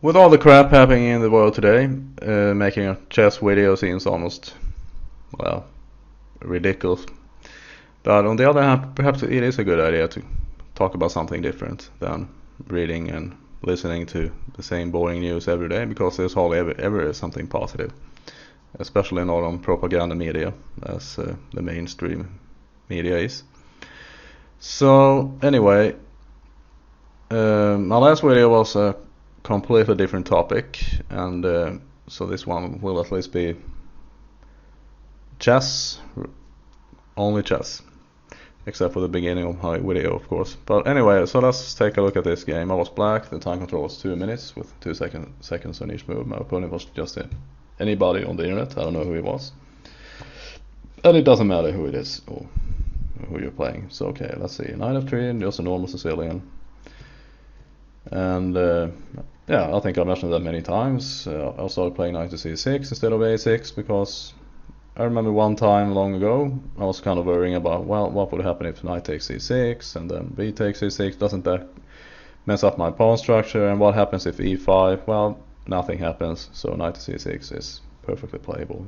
With all the crap happening in the world today, making a chess video seems almost, well, ridiculous. But on the other hand, perhaps it is a good idea to talk about something different than reading and listening to the same boring news every day, because there's hardly ever something positive, especially not on propaganda media, as the mainstream media is. So anyway, my last video was a completely different topic, and so this one will at least be chess, only chess, except for the beginning of my video, of course. But anyway, so let's take a look at this game. I was black, the time control was 2 minutes with 2 seconds on each move. My opponent was just anybody on the internet, I don't know who he was. And it doesn't matter who it is or who you're playing. So okay, let's see, knight f3, just a normal Sicilian. And yeah, I think I mentioned that many times. I started playing knight to c6 instead of a6 because I remember one time long ago I was kind of worrying about, well, what would happen if knight takes c6 and then b takes c6? Doesn't that mess up my pawn structure? And what happens if e5? Well, nothing happens, so knight to c6 is perfectly playable.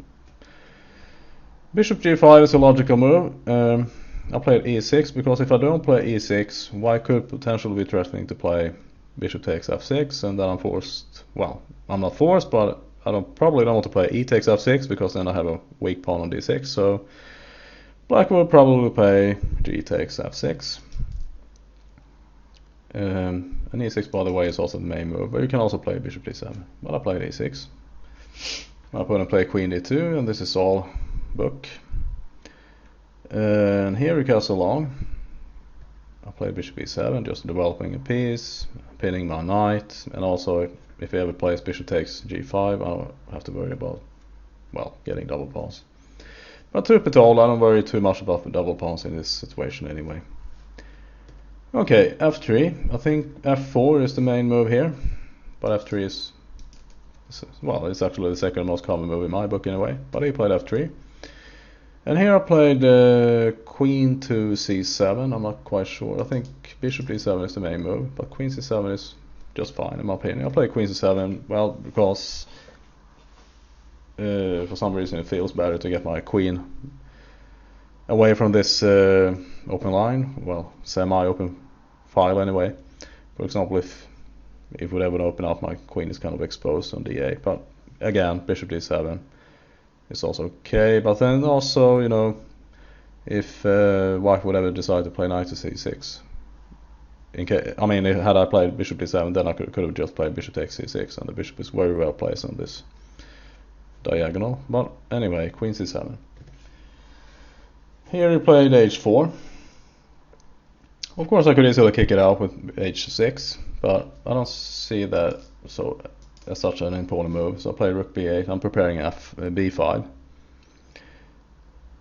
Bishop g5 is a logical move. I played e6 because if I don't play e6, white could potentially be threatening to play bishop takes f6, and then I'm forced, well, I'm not forced, but I probably don't want to play e takes f6 because then I have a weak pawn on d6, so black will probably play g takes f6. And e6, by the way, is also the main move, but you can also play bishop d7, but I played e6. My opponent played queen d2, and this is all book. And here he goes along. I play bishop e7, just developing a piece, pinning my knight, and also if he ever plays bishop takes g5, I don't have to worry about, well, getting double pawns. But truth be told, I don't worry too much about the double pawns in this situation anyway. Okay, f3. I think f4 is the main move here, but f3 is, well, it's actually the second most common move in my book anyway, but he played f3. And here I played queen to c7, I'm not quite sure. I think bishop d7 is the main move, but queen c7 is just fine in my opinion. I played queen c7, well, because for some reason it feels better to get my queen away from this open line, well, semi-open file anyway. For example, if it would ever open up, my queen is kind of exposed on d8, but again, bishop d7 is also okay. But then also, you know, if white would ever decide to play knight to c6, I mean, had I played bishop d7, then I could have just played bishop takes c6, and the bishop is very well placed on this diagonal. But anyway, queen c7. Here he played h4. Of course, I could easily kick it out with h6, but I don't see that as such an important move. So I play rook b8. I'm preparing b5.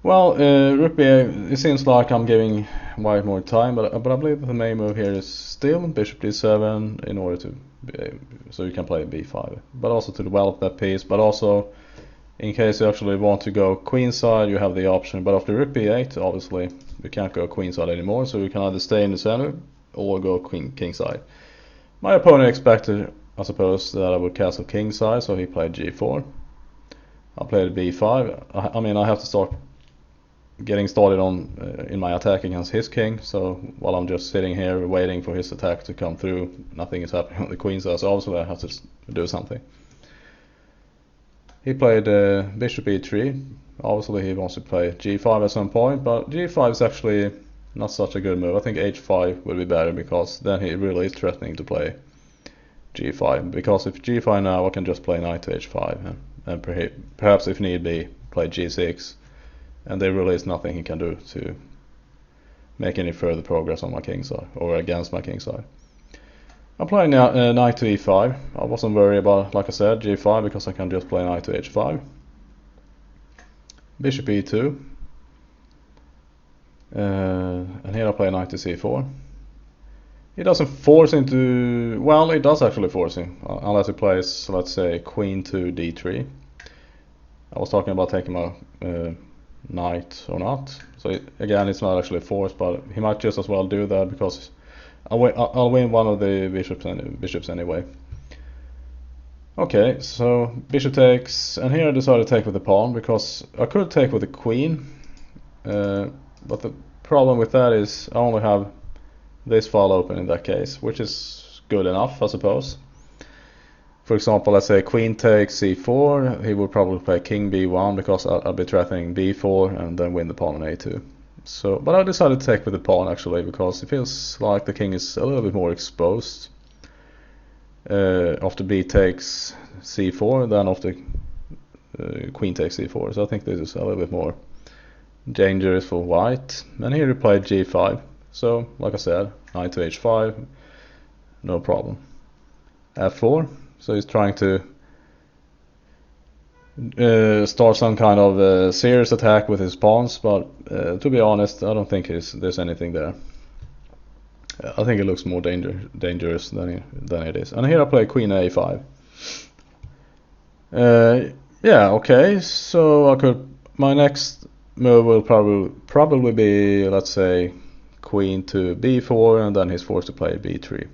Well, rook b8, it seems like I'm giving white more time, but I believe the main move here is still bishop d7 in order to so you can play b5, but also to develop that piece. But also, in case you actually want to go queenside, you have the option. But after rook b8, obviously you can't go queenside anymore, so you can either stay in the center or go kingside. My opponent expected, I suppose, that I would castle kingside, so he played g4. I played b5. I mean, I have to start getting started on in my attack against his king, so while I'm just sitting here waiting for his attack to come through, nothing is happening on the queen side, so obviously I have to do something. He played bishop e3. Obviously he wants to play g5 at some point, but g5 is actually not such a good move. I think h5 would be better, because then he really is threatening to play g5, because if g5 now, I can just play knight to h5 and perhaps if need be play g6, and there really is nothing he can do to make any further progress on my king side or against my king side. I'm playing now knight to e5. I wasn't worried about, like I said, g5, because I can just play knight to h5. Bishop e2. And here I play knight to c4. He doesn't force him to, well, it does actually force him, unless he plays, let's say, queen to d3. I was talking about taking my knight or not. So again, it's not actually forced, but he might just as well do that, because I'll win one of the bishops anyway. Okay, so bishop takes, and here I decided to take with the pawn because I could take with the queen, but the problem with that is I only have this file open in that case, which is good enough, I suppose. For example, let's say queen takes c4, he would probably play king b1 because I'll be threatening b4 and then win the pawn on a2. So, but I decided to take with the pawn actually because it feels like the king is a little bit more exposed. After b takes c4, then after queen takes c4. So I think this is a little bit more dangerous for white. And here he played g5. So, like I said, knight to h5, no problem. f4. So he's trying to start some kind of serious attack with his pawns, but to be honest, I don't think there's anything there. I think it looks more dangerous than it is. And here I play queen a5. Yeah, okay. So my next move will probably be, let's say, queen to b4, and then he's forced to play b3.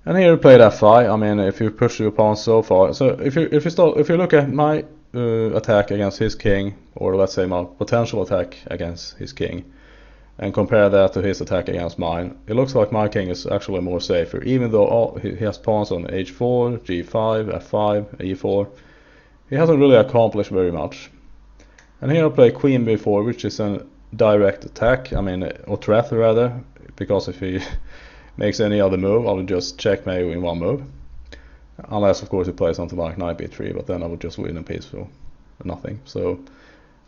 And here he played f5. I mean, if you push your pawn so far, so if you look at my attack against his king, or let's say my potential attack against his king, and compare that to his attack against mine, it looks like my king is actually more safer, even though he has pawns on h4, g5, f5, e4. He hasn't really accomplished very much. And here I play queen b4, which is a direct attack, I mean, or threat rather, because if he makes any other move, I will just checkmate in one move. Unless, of course, he plays something like knight b3, but then I would just win in peace for nothing. So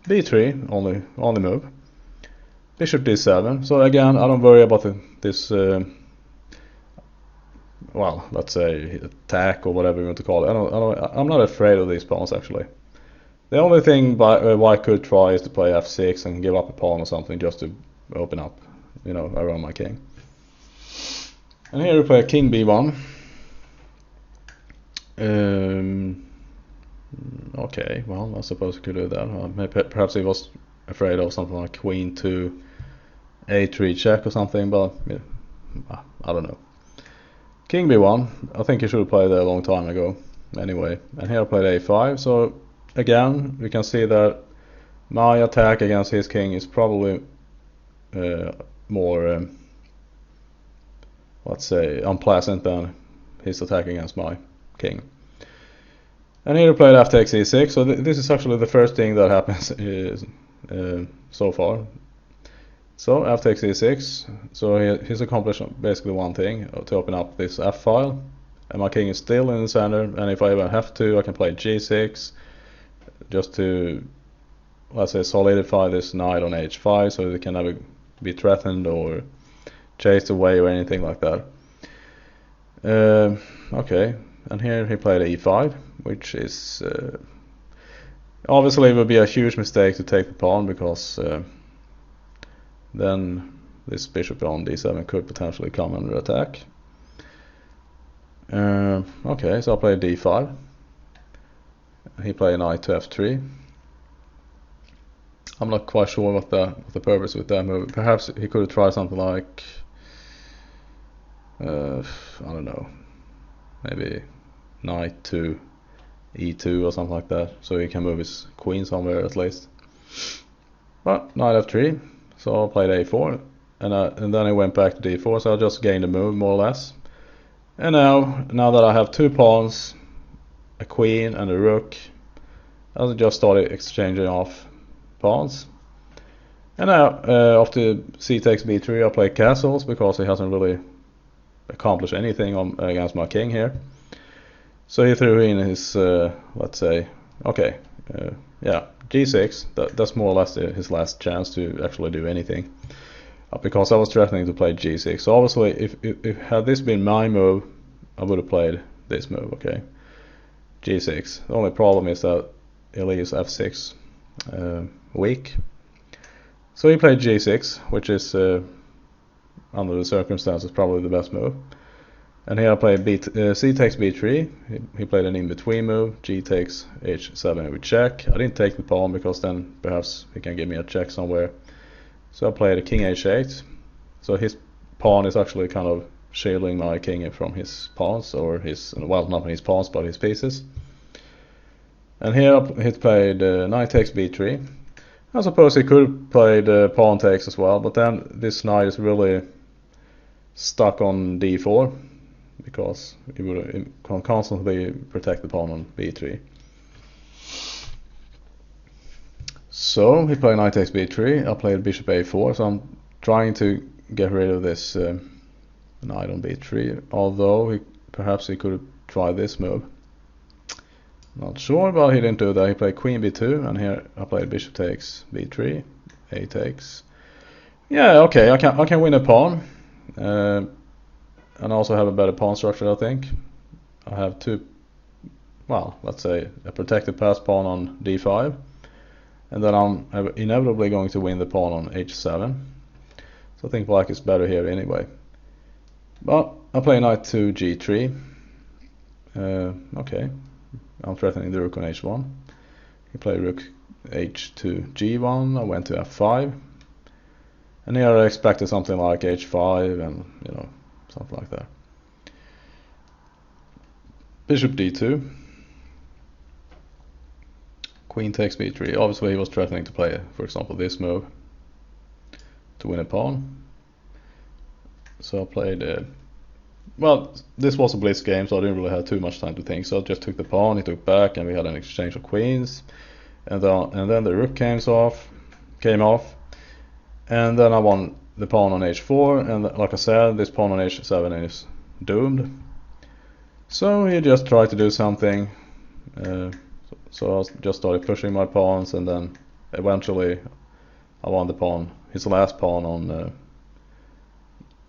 b3, only move. Bishop d7. So again, I don't worry about this, well, let's say attack or whatever you want to call it. I'm not afraid of these pawns actually. The only thing white could try is to play f6 and give up a pawn or something just to open up, around my king. And here we play king b1. Okay, well, I suppose we could do that. Perhaps he was afraid of something like queen to a3 check or something, but yeah, I don't know. King b1, I think he should have played that a long time ago anyway. And here I played a5, so again we can see that my attack against his king is probably more, let's say, unpleasant than his attack against my king. And here I played f takes e6, so this is actually the first thing that happens so far. So f takes e6, so he's accomplished basically one thing, to open up this f file, and my king is still in the center, and if I ever have to, I can play g6, just to, let's say, solidify this knight on h5, so it can never be threatened or chased away or anything like that. Okay, and here he played e5, which is, obviously it would be a huge mistake to take the pawn, because then this bishop on d7 could potentially come under attack. Okay, so I played d5. He played knight to f3. I'm not quite sure what the purpose with that move. Perhaps he could have tried something like, I don't know, maybe knight to e2 or something like that, so he can move his queen somewhere at least. But knight f3. So I played a4, and then I went back to d4, so I just gained a move, more or less. And now that I have two pawns, a queen and a rook, I just started exchanging off pawns. And now, after c takes b3, I play castles, because he hasn't really accomplished anything against my king here. So he threw in his, let's say, okay, yeah, g6, that's more or less his last chance to actually do anything, because I was threatening to play g6. So obviously, if had this been my move, I would have played this move, okay, g6. The only problem is that it leaves f6 weak. So he played g6, which is, under the circumstances, probably the best move. And here I played c takes b3. He played an in-between move. G takes h7 with check. I didn't take the pawn, because then perhaps he can give me a check somewhere. So I played a king h8. So his pawn is actually kind of shielding my king from his pawns, or his, well, not his pawns, but his pieces. And here he played knight takes b3. I suppose he could have played pawn takes as well, but then this knight is really stuck on d4, because he would constantly protect the pawn on b3. So he played knight takes b3, I played bishop a4, so I'm trying to get rid of this knight on b3, although perhaps he could have tried this move. Not sure, but he didn't do that. He played queen b2, and here I played bishop takes b3, a takes. Yeah, okay, I can win a pawn, and also have a better pawn structure, I think. I have two, well, let's say a protected pass pawn on d5, and then I'm inevitably going to win the pawn on h7. So I think black is better here anyway. But I play knight to g3. Okay, I'm threatening the rook on h1. He played rook h2 g1. I went to f5. And here I expected something like h5 and, you know, something like that. Bishop d2. Queen takes b3. Obviously he was threatening to play, for example, this move to win a pawn. So I played, well, this was a blitz game, so I didn't really have too much time to think. So I just took the pawn, he took back, and we had an exchange of queens. And then the rook came off, and then I won the pawn on h4. And like I said, this pawn on h7 is doomed. So he just tried to do something. So I just started pushing my pawns, and then eventually I won the pawn, his last pawn on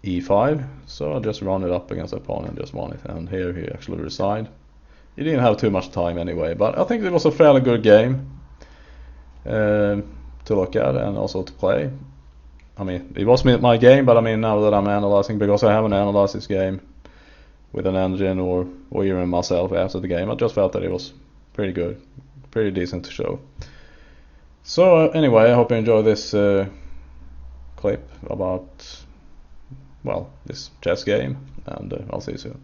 e5. So I just ran it up against the pawn and just won it. And here he actually resigned. He didn't have too much time anyway, but I think it was a fairly good game to look at and also to play. I mean, it was my game, but I mean, now that I'm analyzing, because I haven't analyzed this game with an engine or even myself after the game, I just felt that it was pretty good, pretty decent to show. So anyway, I hope you enjoy this clip about, well, this chess game, and I'll see you soon.